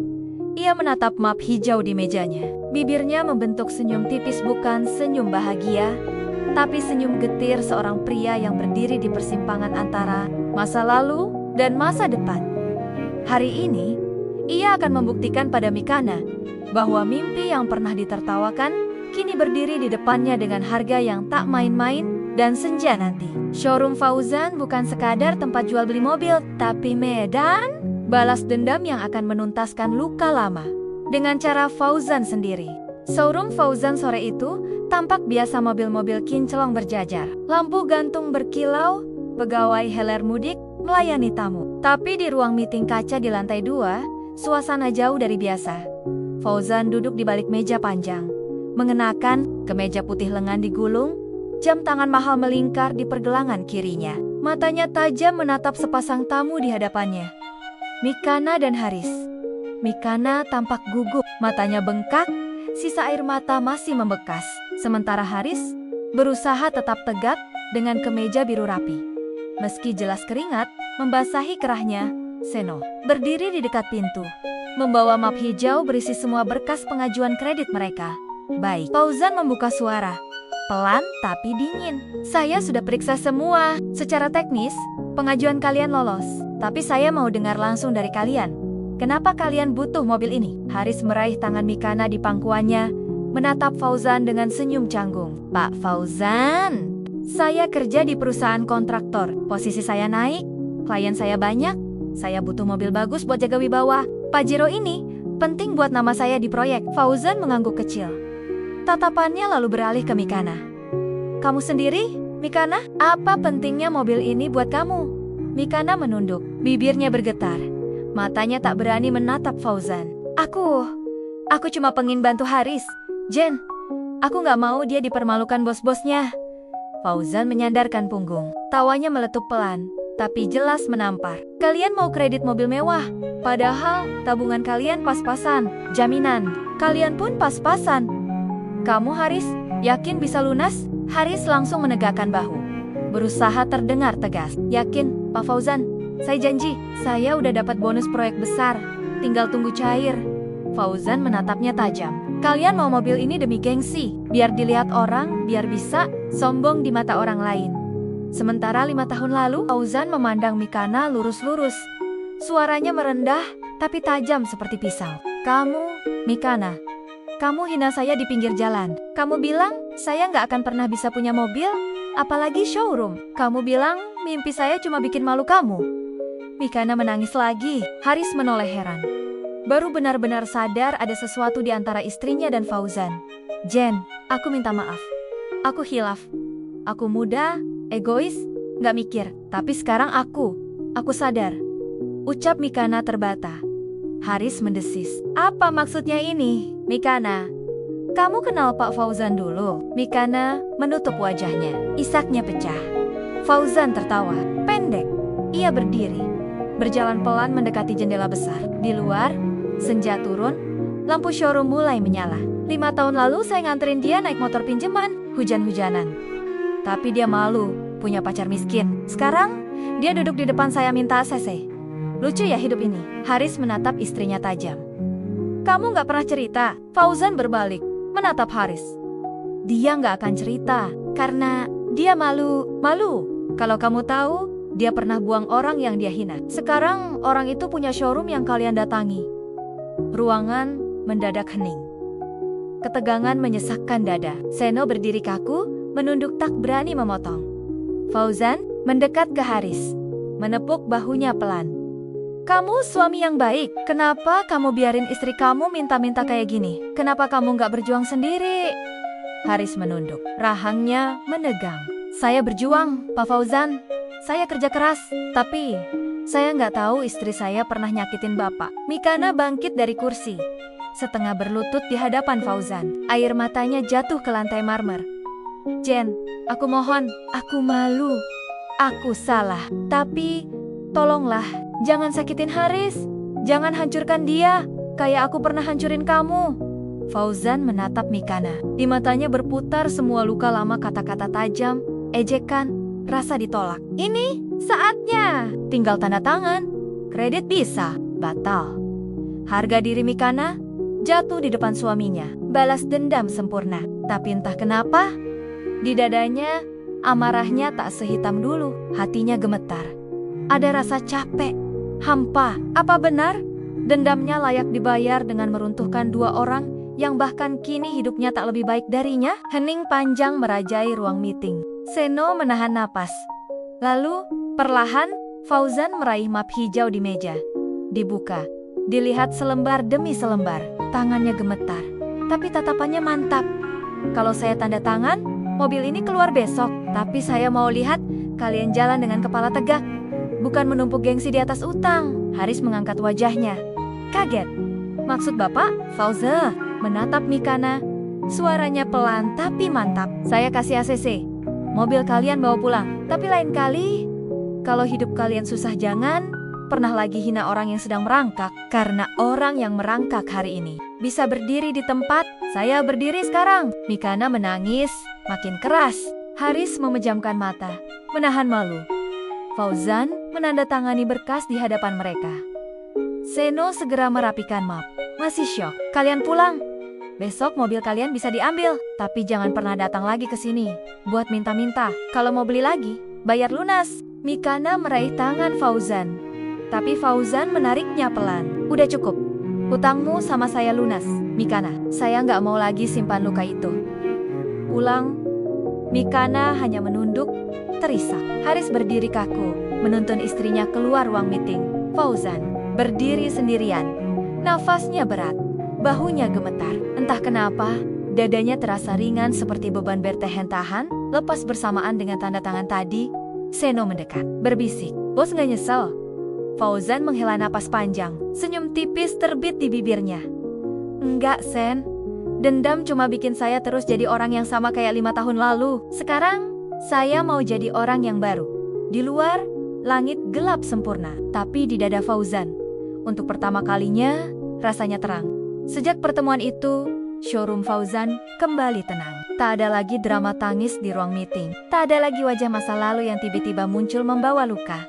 Ia menatap map hijau di mejanya. Bibirnya membentuk senyum tipis, bukan senyum bahagia, tapi senyum getir seorang pria yang berdiri di persimpangan antara masa lalu dan masa depan. Hari ini, ia akan membuktikan pada Mikana bahwa mimpi yang pernah ditertawakan kini berdiri di depannya dengan harga yang tak main-main dan senja nanti. Showroom Fauzan bukan sekadar tempat jual beli mobil, tapi medan balas dendam yang akan menuntaskan luka lama dengan cara Fauzan sendiri. Showroom Fauzan sore itu tampak biasa, mobil-mobil kinclong berjajar, lampu gantung berkilau, pegawai heler mudik melayani tamu. Tapi di ruang meeting kaca di lantai 2, suasana jauh dari biasa. Fauzan duduk di balik meja panjang, mengenakan kemeja putih lengan digulung, jam tangan mahal melingkar di pergelangan kirinya. Matanya tajam menatap sepasang tamu di hadapannya. Mikana dan Haris. Mikana tampak gugup, matanya bengkak, sisa air mata masih membekas. Sementara Haris berusaha tetap tegak dengan kemeja biru rapi. Meski jelas keringat membasahi kerahnya, Seno berdiri di dekat pintu, membawa map hijau berisi semua berkas pengajuan kredit mereka. Baik, Fauzan membuka suara, pelan tapi dingin. Saya sudah periksa semua. Secara teknis, pengajuan kalian lolos. Tapi saya mau dengar langsung dari kalian. Kenapa kalian butuh mobil ini? Haris meraih tangan Mikana di pangkuannya, menatap Fauzan dengan senyum canggung. Pak Fauzan, saya kerja di perusahaan kontraktor. Posisi saya naik, klien saya banyak. Saya butuh mobil bagus buat jaga wibawa. Pajero ini penting buat nama saya di proyek. Fauzan mengangguk kecil. Tatapannya lalu beralih ke Mikana. Kamu sendiri, Mikana? Apa pentingnya mobil ini buat kamu? Mikana menunduk, bibirnya bergetar. Matanya tak berani menatap Fauzan. Aku cuma pengen bantu Haris. Jen, aku gak mau dia dipermalukan bos-bosnya. Fauzan menyandarkan punggung. Tawanya meletup pelan, tapi jelas menampar. Kalian mau kredit mobil mewah, padahal tabungan kalian pas-pasan. Jaminan, kalian pun pas-pasan. Kamu Haris, yakin bisa lunas? Haris langsung menegakkan bahu, berusaha terdengar tegas. Yakin, Pak Fauzan? Saya janji, saya udah dapat bonus proyek besar. Tinggal tunggu cair. Fauzan menatapnya tajam. Kalian mau mobil ini demi gengsi, biar dilihat orang, biar bisa sombong di mata orang lain. Sementara 5 tahun lalu, Fauzan memandang Mikana lurus-lurus. Suaranya merendah, tapi tajam seperti pisau. Kamu, Mikana, kamu hina saya di pinggir jalan. Kamu bilang, saya nggak akan pernah bisa punya mobil, apalagi showroom. Kamu bilang, mimpi saya cuma bikin malu kamu. Mikana menangis lagi. Haris menoleh heran. Baru benar-benar sadar ada sesuatu di antara istrinya dan Fauzan. Jen, aku minta maaf. Aku hilaf. Aku muda, egois, nggak mikir. Tapi sekarang aku sadar. Ucap Mikana terbata. Haris mendesis. Apa maksudnya ini, Mikana? Kamu kenal Pak Fauzan dulu? Mikana menutup wajahnya. Isaknya pecah. Fauzan tertawa. Pendek. Ia berdiri, berjalan pelan mendekati jendela besar. Di luar, senja turun, lampu showroom mulai menyala. 5 tahun lalu saya nganterin dia naik motor pinjaman, hujan-hujanan. Tapi dia malu, punya pacar miskin. Sekarang, dia duduk di depan saya minta ACC. Lucu ya hidup ini. Haris menatap istrinya tajam. Kamu gak pernah cerita? Fauzan berbalik, menatap Haris. Dia gak akan cerita, karena dia malu. Kalau kamu tahu, dia pernah buang orang yang dia hina. Sekarang orang itu punya showroom yang kalian datangi. Ruangan mendadak hening. Ketegangan menyesakkan dada. Seno berdiri kaku, menunduk tak berani memotong. Fauzan, mendekat ke Haris, menepuk bahunya pelan. Kamu suami yang baik, kenapa kamu biarin istri kamu minta-minta kayak gini? Kenapa kamu nggak berjuang sendiri? Haris menunduk, rahangnya menegang. Saya berjuang, Pak Fauzan. Saya kerja keras, tapi saya nggak tahu istri saya pernah nyakitin Bapak. Mikana bangkit dari kursi, setengah berlutut di hadapan Fauzan. Air matanya jatuh ke lantai marmer. Jen, aku mohon, aku malu. Aku salah, tapi tolonglah, jangan sakitin Haris. Jangan hancurkan dia, kayak aku pernah hancurin kamu. Fauzan menatap Mikana. Di matanya berputar semua luka lama, kata-kata tajam, ejekan, rasa ditolak. Ini saatnya, tinggal tanda tangan. Kredit bisa, batal. Harga diri Mikana jatuh di depan suaminya. Balas dendam sempurna. Tapi entah kenapa, di dadanya amarahnya tak sehitam dulu. Hatinya gemetar. Ada rasa capek, hampa. Apa benar dendamnya layak dibayar dengan meruntuhkan dua orang yang bahkan kini hidupnya tak lebih baik darinya? Hening panjang merajai ruang meeting. Seno menahan napas. Lalu, perlahan, Fauzan meraih map hijau di meja. Dibuka. Dilihat selembar demi selembar. Tangannya gemetar. Tapi tatapannya mantap. Kalau saya tanda tangan, mobil ini keluar besok. Tapi saya mau lihat kalian jalan dengan kepala tegak. Bukan menumpuk gengsi di atas utang. Haris mengangkat wajahnya. Kaget. Maksud Bapak, Fauzan menatap Mikana. Suaranya pelan tapi mantap. Saya kasih ACC. Mobil kalian bawa pulang. Tapi lain kali, kalau hidup kalian susah jangan pernah lagi hina orang yang sedang merangkak. Karena orang yang merangkak hari ini bisa berdiri di tempat saya berdiri sekarang. Mikana menangis makin keras. Haris memejamkan mata, menahan malu. Fauzan menandatangani berkas di hadapan mereka. Seno segera merapikan map. Masih syok. Kalian pulang. Besok mobil kalian bisa diambil, tapi jangan pernah datang lagi ke sini buat minta-minta. Kalau mau beli lagi, bayar lunas. Mikana meraih tangan Fauzan, tapi Fauzan menariknya pelan. Udah cukup. Hutangmu sama saya lunas, Mikana. Saya nggak mau lagi simpan luka itu. Pulang. Mikana hanya menunduk, terisak. Haris berdiri kaku, menuntun istrinya keluar ruang meeting. Fauzan berdiri sendirian. Nafasnya berat, bahunya gemetar. Entah kenapa, dadanya terasa ringan seperti beban bertahan tahan. Lepas bersamaan dengan tanda tangan tadi, Seno mendekat, berbisik. Bos nggak nyesel? Fauzan menghela napas panjang, senyum tipis terbit di bibirnya. Enggak, Sen. Dendam cuma bikin saya terus jadi orang yang sama kayak 5 tahun lalu. Sekarang, saya mau jadi orang yang baru. Di luar, langit gelap sempurna. Tapi di dada Fauzan, untuk pertama kalinya, rasanya terang. Sejak pertemuan itu, showroom Fauzan kembali tenang. Tak ada lagi drama tangis di ruang meeting. Tak ada lagi wajah masa lalu yang tiba-tiba muncul membawa luka.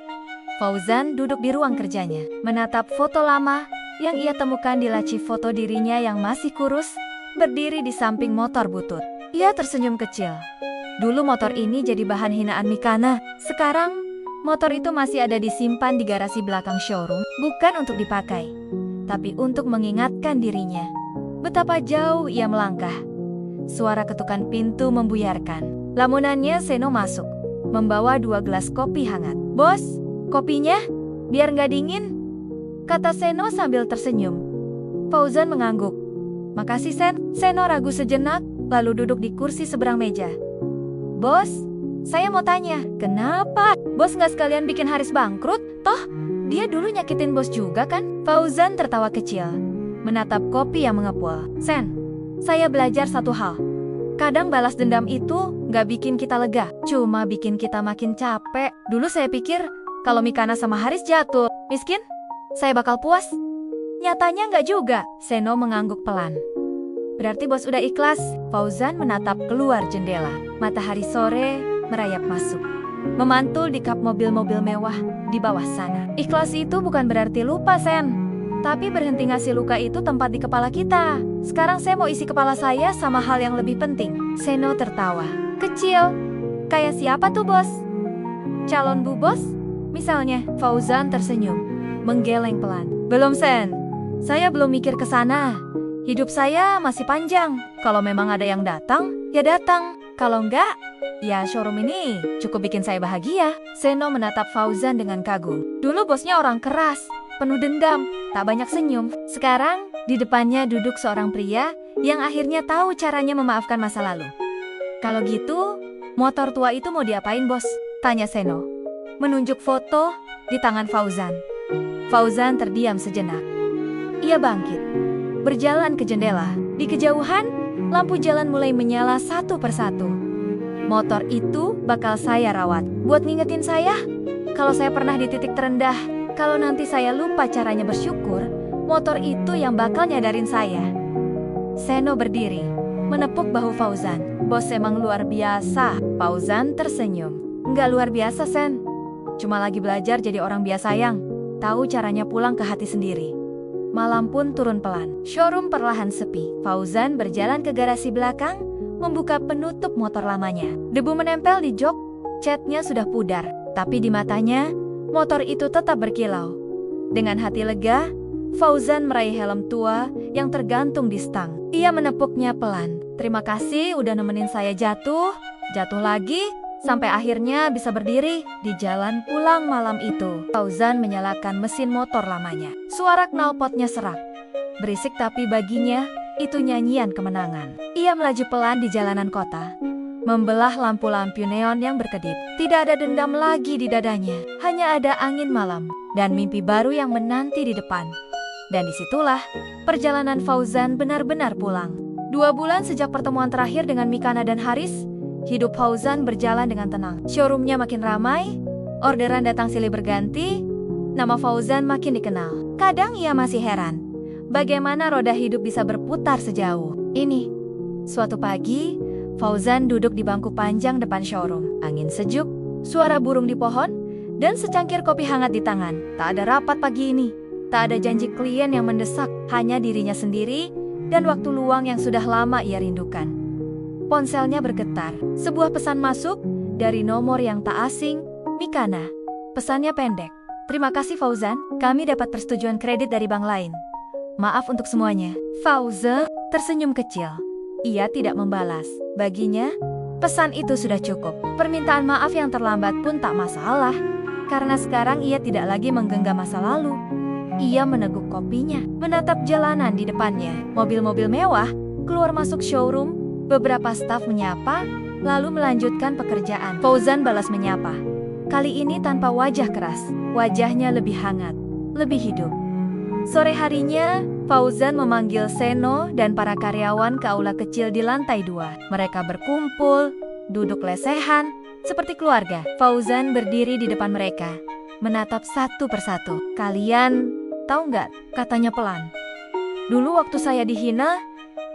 Fauzan duduk di ruang kerjanya, menatap foto lama yang ia temukan di laci foto dirinya yang masih kurus, berdiri di samping motor butut. Ia tersenyum kecil. Dulu motor ini jadi bahan hinaan Mikana. Sekarang, motor itu masih ada disimpan di garasi belakang showroom, bukan untuk dipakai, tapi untuk mengingatkan dirinya betapa jauh ia melangkah. Suara ketukan pintu membuyarkan. Lamunannya Seno masuk, membawa 2 gelas kopi hangat. Bos, kopinya, biar nggak dingin, kata Seno sambil tersenyum. Fauzan mengangguk. Makasih, Sen. Seno ragu sejenak, lalu duduk di kursi seberang meja. Bos, saya mau tanya, kenapa bos nggak sekalian bikin Haris bangkrut? Toh, dia dulu nyakitin bos juga kan? Fauzan tertawa kecil, menatap kopi yang mengepul. Sen, saya belajar satu hal. Kadang balas dendam itu nggak bikin kita lega, cuma bikin kita makin capek. Dulu saya pikir kalau Mikana sama Haris jatuh miskin, saya bakal puas. Nyatanya nggak juga. Seno mengangguk pelan. Berarti bos udah ikhlas. Fauzan menatap keluar jendela. Matahari sore merayap masuk, memantul di kap mobil-mobil mewah di bawah sana. Ikhlas itu bukan berarti lupa, Sen. Tapi berhenti ngasih luka itu tempat di kepala kita. Sekarang saya mau isi kepala saya sama hal yang lebih penting. Seno tertawa kecil. Kayak siapa tuh, bos? Calon bu bos? Misalnya. Fauzan tersenyum, menggeleng pelan. Belum, Sen. Saya belum mikir ke sana. Hidup saya masih panjang. Kalau memang ada yang datang, ya datang. Kalau enggak, ya showroom ini cukup bikin saya bahagia. Seno menatap Fauzan dengan kagum. Dulu bosnya orang keras, penuh dendam, tak banyak senyum. Sekarang, di depannya duduk seorang pria yang akhirnya tahu caranya memaafkan masa lalu. Kalau gitu, motor tua itu mau diapain, bos? Tanya Seno, menunjuk foto di tangan Fauzan. Fauzan terdiam sejenak. Ia bangkit, berjalan ke jendela. Di kejauhan, lampu jalan mulai menyala satu persatu. Motor itu bakal saya rawat. Buat ngingetin saya, kalau saya pernah di titik terendah, kalau nanti saya lupa caranya bersyukur, motor itu yang bakal nyadarin saya. Seno berdiri, menepuk bahu Fauzan. Bos emang luar biasa. Fauzan tersenyum. Nggak luar biasa, Sen. Cuma lagi belajar jadi orang biasa yang tahu caranya pulang ke hati sendiri. Malam pun turun pelan. Showroom perlahan sepi. Fauzan berjalan ke garasi belakang, membuka penutup motor lamanya. Debu menempel di jok, catnya sudah pudar. Tapi di matanya, motor itu tetap berkilau. Dengan hati lega, Fauzan meraih helm tua yang tergantung di stang. Ia menepuknya pelan. Terima kasih udah nemenin saya jatuh lagi, sampai akhirnya bisa berdiri di jalan pulang malam itu. Fauzan menyalakan mesin motor lamanya. Suara knalpotnya serak. Berisik tapi baginya, itu nyanyian kemenangan. Ia melaju pelan di jalanan kota, membelah lampu-lampu neon yang berkedip. Tidak ada dendam lagi di dadanya, hanya ada angin malam dan mimpi baru yang menanti di depan. Dan disitulah perjalanan Fauzan benar-benar pulang. 2 bulan sejak pertemuan terakhir dengan Mikana dan Haris, hidup Fauzan berjalan dengan tenang. Showroomnya makin ramai, orderan datang silih berganti, nama Fauzan makin dikenal. Kadang ia masih heran, bagaimana roda hidup bisa berputar sejauh ini. Suatu pagi, Fauzan duduk di bangku panjang depan showroom. Angin sejuk, suara burung di pohon, dan secangkir kopi hangat di tangan. Tak ada rapat pagi ini, tak ada janji klien yang mendesak, hanya dirinya sendiri dan waktu luang yang sudah lama ia rindukan. Ponselnya bergetar. Sebuah pesan masuk dari nomor yang tak asing, Mikana. Pesannya pendek. Terima kasih Fauzan, kami dapat persetujuan kredit dari bank lain. Maaf untuk semuanya. Fauzan tersenyum kecil. Ia tidak membalas. Baginya, pesan itu sudah cukup. Permintaan maaf yang terlambat pun tak masalah, karena sekarang ia tidak lagi menggenggam masa lalu. Ia meneguk kopinya, menatap jalanan di depannya. Mobil-mobil mewah keluar masuk showroom. Beberapa staf menyapa, lalu melanjutkan pekerjaan. Fauzan balas menyapa. Kali ini tanpa wajah keras, wajahnya lebih hangat, lebih hidup. Sore harinya, Fauzan memanggil Seno dan para karyawan ke aula kecil di lantai 2. Mereka berkumpul, duduk lesehan, seperti keluarga. Fauzan berdiri di depan mereka, menatap satu persatu. Kalian tahu nggak? Katanya pelan. Dulu waktu saya dihina,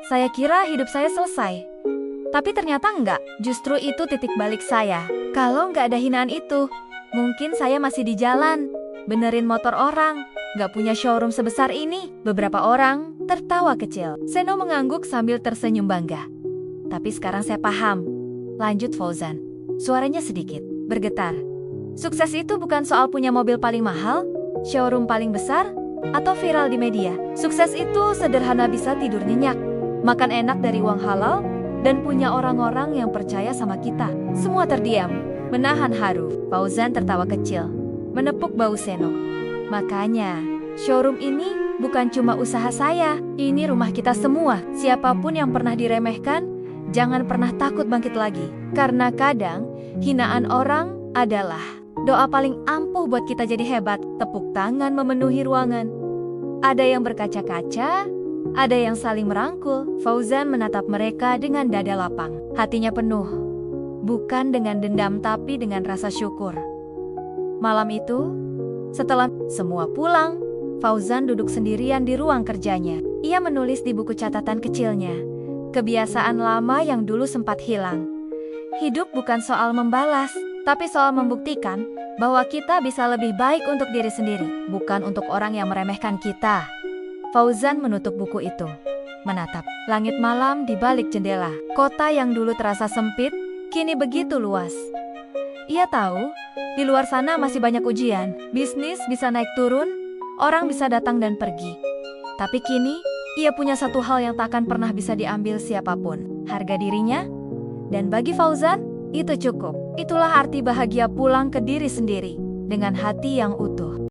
saya kira hidup saya selesai. Tapi ternyata enggak, justru itu titik balik saya. Kalau nggak ada hinaan itu, mungkin saya masih di jalan, benerin motor orang, nggak punya showroom sebesar ini. Beberapa orang tertawa kecil. Seno mengangguk sambil tersenyum bangga. Tapi sekarang saya paham, lanjut Fauzan. Suaranya sedikit bergetar. Sukses itu bukan soal punya mobil paling mahal, showroom paling besar, atau viral di media. Sukses itu sederhana, bisa tidur nyenyak, makan enak dari uang halal, dan punya orang-orang yang percaya sama kita. Semua terdiam, menahan haru. Fauzan tertawa kecil, menepuk bahu Seno. Makanya, showroom ini bukan cuma usaha saya, ini rumah kita semua. Siapapun yang pernah diremehkan, jangan pernah takut bangkit lagi. Karena kadang, hinaan orang adalah doa paling ampuh buat kita jadi hebat. Tepuk tangan memenuhi ruangan. Ada yang berkaca-kaca, ada yang saling merangkul. Fauzan menatap mereka dengan dada lapang. Hatinya penuh, bukan dengan dendam tapi dengan rasa syukur. Malam itu, setelah semua pulang, Fauzan duduk sendirian di ruang kerjanya. Ia menulis di buku catatan kecilnya, kebiasaan lama yang dulu sempat hilang. Hidup bukan soal membalas, tapi soal membuktikan bahwa kita bisa lebih baik untuk diri sendiri, bukan untuk orang yang meremehkan kita. Fauzan menutup buku itu, menatap langit malam di balik jendela. Kota yang dulu terasa sempit, kini begitu luas. Ia tahu, di luar sana masih banyak ujian. Bisnis bisa naik turun, orang bisa datang dan pergi. Tapi kini, ia punya satu hal yang tak akan pernah bisa diambil siapapun, harga dirinya. Dan bagi Fauzan, itu cukup. Itulah arti bahagia pulang ke diri sendiri dengan hati yang utuh.